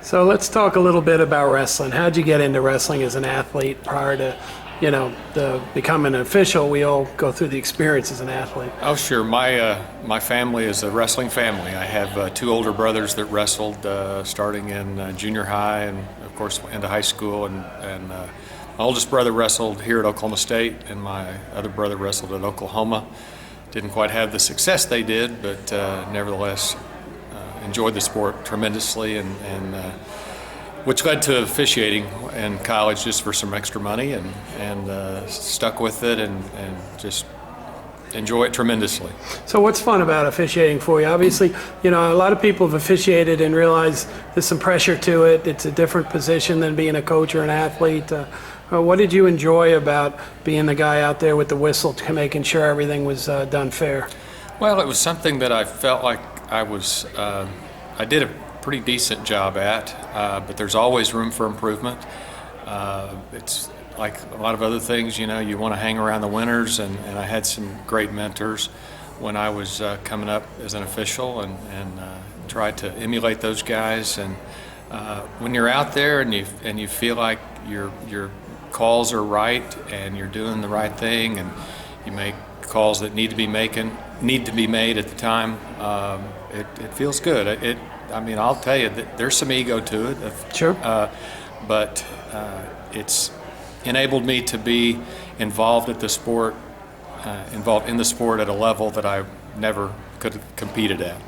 So let's talk a little bit about wrestling. How'd you get into wrestling as an athlete prior to, becoming an official? We all go through the experience as an athlete. Oh, sure. My family is a wrestling family. I have two older brothers that wrestled starting in junior high and, of course, into high school. And my oldest brother wrestled here at Oklahoma State, and my other brother wrestled at Oklahoma. Didn't quite have the success they did, but nevertheless enjoyed the sport tremendously, and which led to officiating in college just for some extra money, and stuck with it and just enjoy it tremendously. So what's fun about officiating for you? Obviously, a lot of people have officiated and realize there's some pressure to it. It's a different position than being a coach or an athlete. What did you enjoy about being the guy out there with the whistle, making sure everything was done fair? Well, it was something that I felt like I did a pretty decent job at, but there's always room for improvement. It's like a lot of other things, you want to hang around the winners, and I had some great mentors when I was coming up as an official, and tried to emulate those guys. And when you're out there and you feel like your calls are right and you're doing the right thing, and you make calls that need to be made at the time, it feels good. I'll tell you that there's some ego to it. Sure. But it's enabled me to be involved in the sport at a level that I never could have competed at.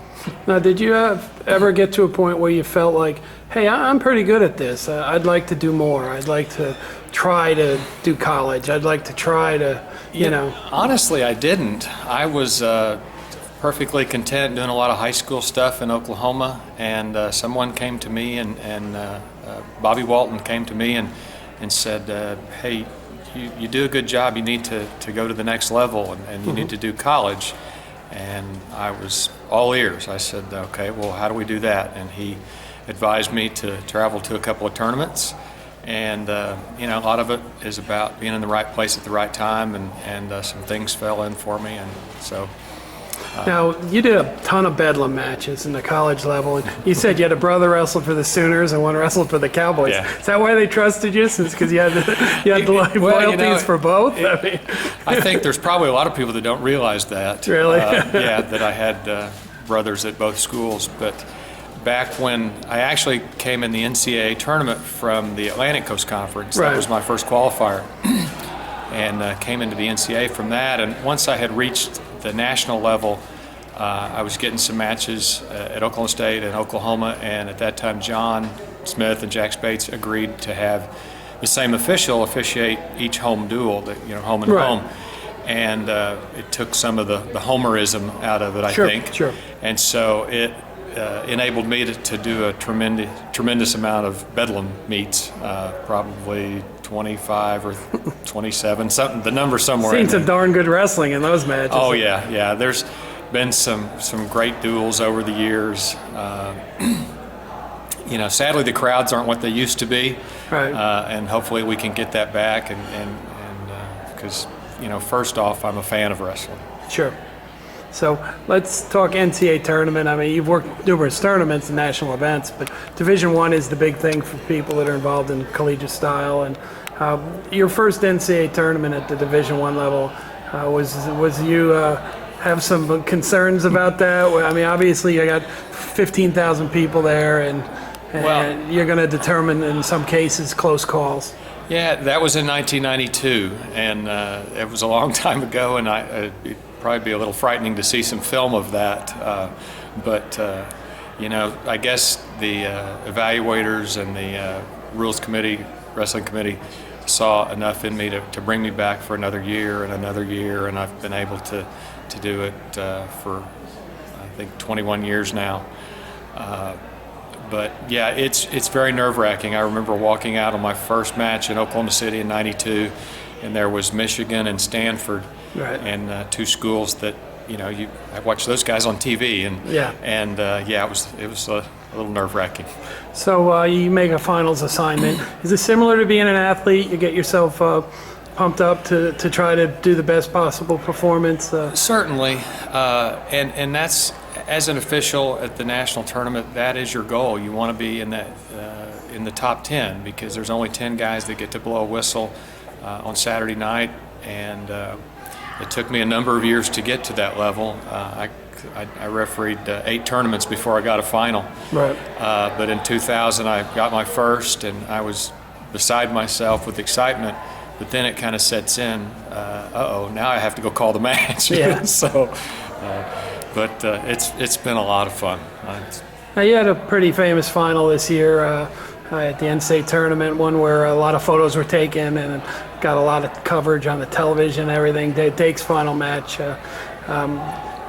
Now, did you ever get to a point where you felt like, hey, I'm pretty good at this. I'd like to do more. I'd like to try to do college. I'd like to try to, Honestly, I didn't. I was perfectly content doing a lot of high school stuff in Oklahoma, and someone came to me, and Bobby Walton came to me and said, hey, you do a good job. You need to go to the next level, and you need to do college. And I was all ears. I said, okay, well, how do we do that? And he advised me to travel to a couple of tournaments. And, a lot of it is about being in the right place at the right time, and some things fell in for me. And so. Now, you did a ton of Bedlam matches in the college level. And you said you had a brother wrestled for the Sooners and one wrestled for the Cowboys. Yeah. Is that why they trusted you? Since because you had the loyalties for both? I think there's probably a lot of people that don't realize that. Really? That I had brothers at both schools. But back when I actually came in the NCAA tournament from the Atlantic Coast Conference, right. That was my first qualifier, and came into the NCAA from that. And once I had reached the national level, I was getting some matches at Oklahoma State and Oklahoma, and at that time John Smith and Jack Spates agreed to have the same official officiate each home duel, home and right. home. And it took some of the homerism out of it, I think. Sure. And so it enabled me to do a tremendous amount of Bedlam meets, probably 25 or 27, something. The number somewhere. Seen some darn good wrestling in those matches. Oh yeah. There's been some great duels over the years. Sadly the crowds aren't what they used to be. Right. And hopefully we can get that back. And because first off, I'm a fan of wrestling. Sure. So let's talk NCAA tournament. I mean, you've worked numerous tournaments and national events, but Division I is the big thing for people that are involved in collegiate style. And your first NCAA tournament at the Division I level, was you have some concerns about that? I mean, obviously you got 15,000 people there, and you're going to determine in some cases close calls. Yeah, that was in 1992, and it was a long time ago, and it'd probably be a little frightening to see some film of that. But I guess the evaluators and the rules committee, wrestling committee, saw enough in me to bring me back for another year, and I've been able to do it for, I think, 21 years now. But yeah, it's very nerve-wracking. I remember walking out on my first match in Oklahoma City in '92, and there was Michigan and Stanford, right. And two schools that I watched those guys on TV, and it was a little nerve-wracking. So you make a finals assignment. Is it similar to being an athlete? You get yourself pumped up to try to do the best possible performance? Certainly, and that's, as an official at the national tournament, that is your goal. You want to be in that in the top 10, because there's only 10 guys that get to blow a whistle on Saturday night, and it took me a number of years to get to that level. I refereed 8 tournaments before I got a final. Right. But in 2000, I got my first, and I was beside myself with excitement. But then it kind of sets in. Now I have to go call the match. Yeah. So, it's been a lot of fun. Now, you had a pretty famous final this year at the NCAA tournament, one where a lot of photos were taken and got a lot of coverage on the television and everything. Dake's final match.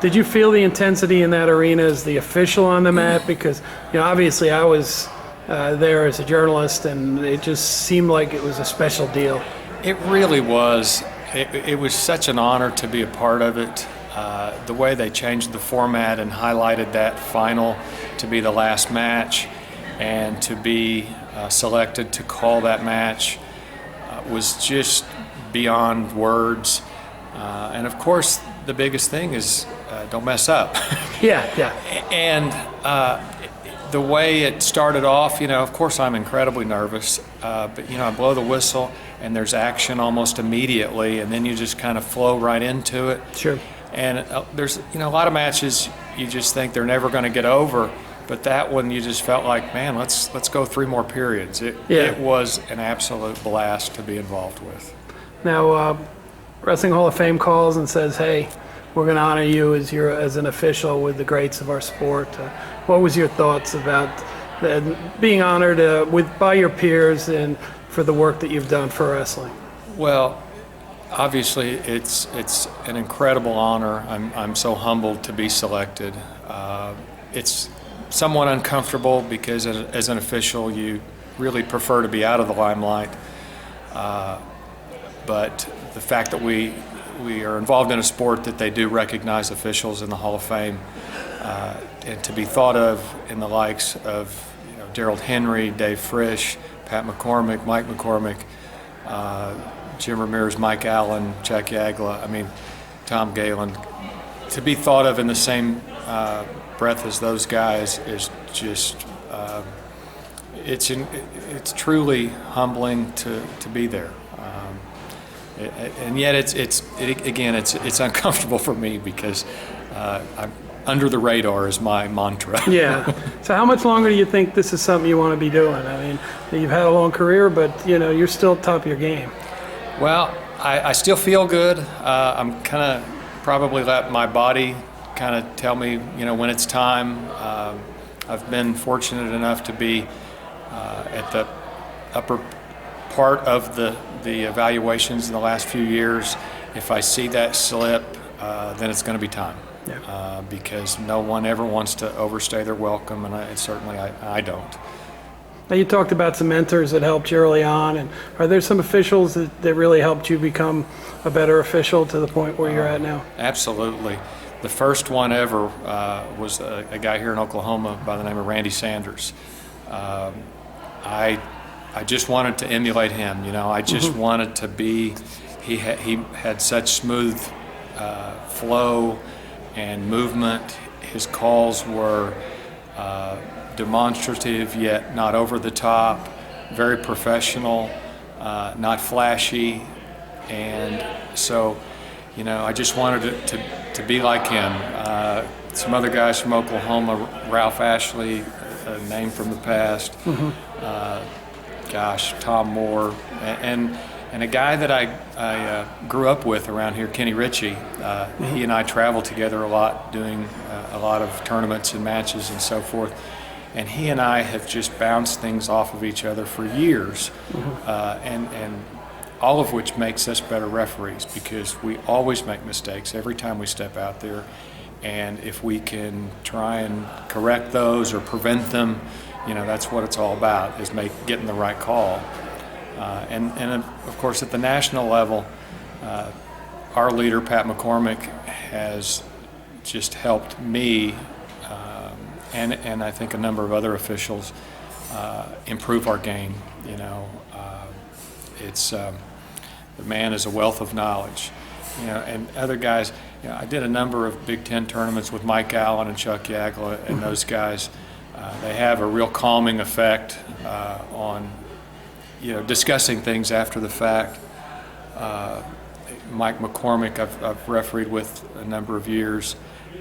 Did you feel the intensity in that arena as the official on the mat? Because, obviously I was there as a journalist, and it just seemed like it was a special deal. It really was. It was such an honor to be a part of it. The way they changed the format and highlighted that final to be the last match, and to be selected to call that match was just beyond words. And of course, the biggest thing is don't mess up. Yeah. And the way it started off, of course I'm incredibly nervous, but I blow the whistle and there's action almost immediately, and then you just kind of flow right into it. Sure. And there's a lot of matches you just think they're never going to get over, but that one you just felt like, man, let's go 3 more periods. It was an absolute blast to be involved with. Now, Wrestling Hall of Fame calls and says, hey, we're going to honor you as an official with the greats of our sport. What was your thoughts about being honored by your peers and for the work that you've done for wrestling? Well, obviously it's an incredible honor. I'm so humbled to be selected. It's somewhat uncomfortable because as an official you really prefer to be out of the limelight. But the fact that we are involved in a sport that they do recognize officials in the Hall of Fame, and to be thought of in the likes of Gerald Henry, Dave Frisch, Pat McCormick, Mike McCormick, Jim Ramirez, Mike Allen, Chuck Yagla, Tom Galen, to be thought of in the same breath as those guys is just it's truly humbling to be there. And yet it's uncomfortable for me because I'm under the radar is my mantra. Yeah. So how much longer do you think this is something you want to be doing? You've had a long career, but you're still top of your game. Well, I still feel good. I'm kind of probably let my body kind of tell me, when it's time. I've been fortunate enough to be at the upper part of the evaluations in the last few years. If I see that slip, then it's going to be time. Yeah. Because no one ever wants to overstay their welcome, and certainly I don't. Now, you talked about some mentors that helped you early on, and are there some officials that really helped you become a better official to the point where you're at now? Absolutely. The first one ever was a guy here in Oklahoma by the name of Randy Sanders. I just wanted to emulate him. I just wanted to be. He had such smooth flow and movement. His calls were demonstrative yet not over the top, very professional, not flashy, and so I just wanted to be like him. Some other guys from Oklahoma, Ralph Ashley, a name from the past, Tom Moore, and a guy that I grew up with around here, Kenny Ritchie. He and I traveled together a lot, doing a lot of tournaments and matches and so forth. And he and I have just bounced things off of each other for years, and all of which makes us better referees because we always make mistakes every time we step out there. And if we can try and correct those or prevent them, that's what it's all about, is getting the right call. And of course, at the national level, our leader, Pat McCormick, has just helped me and I think a number of other officials improve our game. It's the man is a wealth of knowledge. You know, and other guys, you know, I did a number of Big Ten tournaments with Mike Allen and Chuck Yagla, and those guys, they have a real calming effect on, you know, discussing things after the fact. Mike McCormick, I've refereed with a number of years,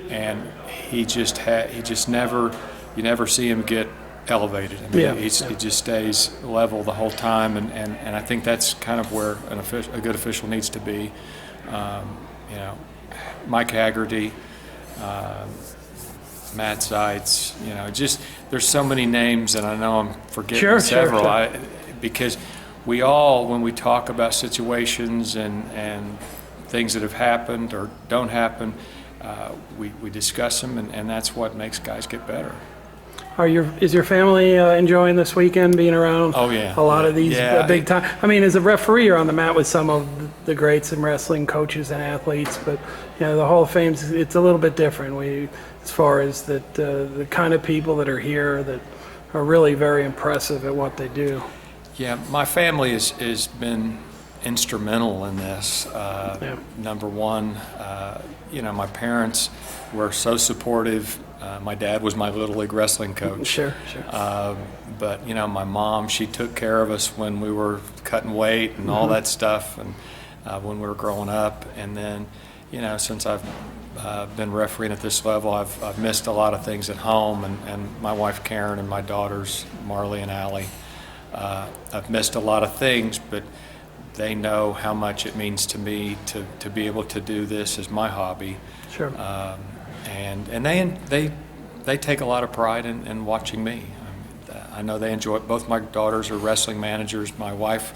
and he just never, you never see him get elevated. I mean, he just stays level the whole time, and I think that's kind of where a good official needs to be. You know, Mike Haggerty, Matt Zeitz, you know, just there's so many names, and I know I'm forgetting several. Sure. Because we all, when we talk about situations and things that have happened or don't happen, we discuss them, and that's what makes guys get better. Is your family enjoying this weekend, being around Oh, yeah. a lot of these big time? I mean, as a referee, you're on the mat with some of the greats in wrestling, coaches and athletes, but you know, the Hall of Fame, it's a little bit different. As far as that, the kind of people that are here that are really very impressive at what they do. Yeah, my family has been instrumental in this. Number one, you know, my parents were so supportive. My dad was my Little League wrestling coach. Sure. But, you know, my mom, she took care of us when we were cutting weight and all that stuff, and when we were growing up. And then, you know, since I've been refereeing at this level, I've missed a lot of things at home, and my wife Karen and my daughters Marley and Allie. I've missed a lot of things, but they know how much it means to me to be able to do this as my hobby. Sure. And they take a lot of pride in watching me. I know they enjoy it. Both my daughters are wrestling managers. My wife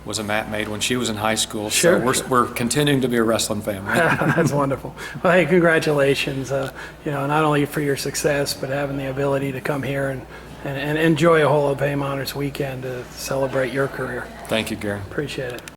was a mat maid when she was in high school. Sure. So we're continuing to be a wrestling family. That's wonderful. Well, hey, congratulations, you know, not only for your success, but having the ability to come here and enjoy a Hall of Fame Honors weekend to celebrate your career. Thank you, Gary. Appreciate it.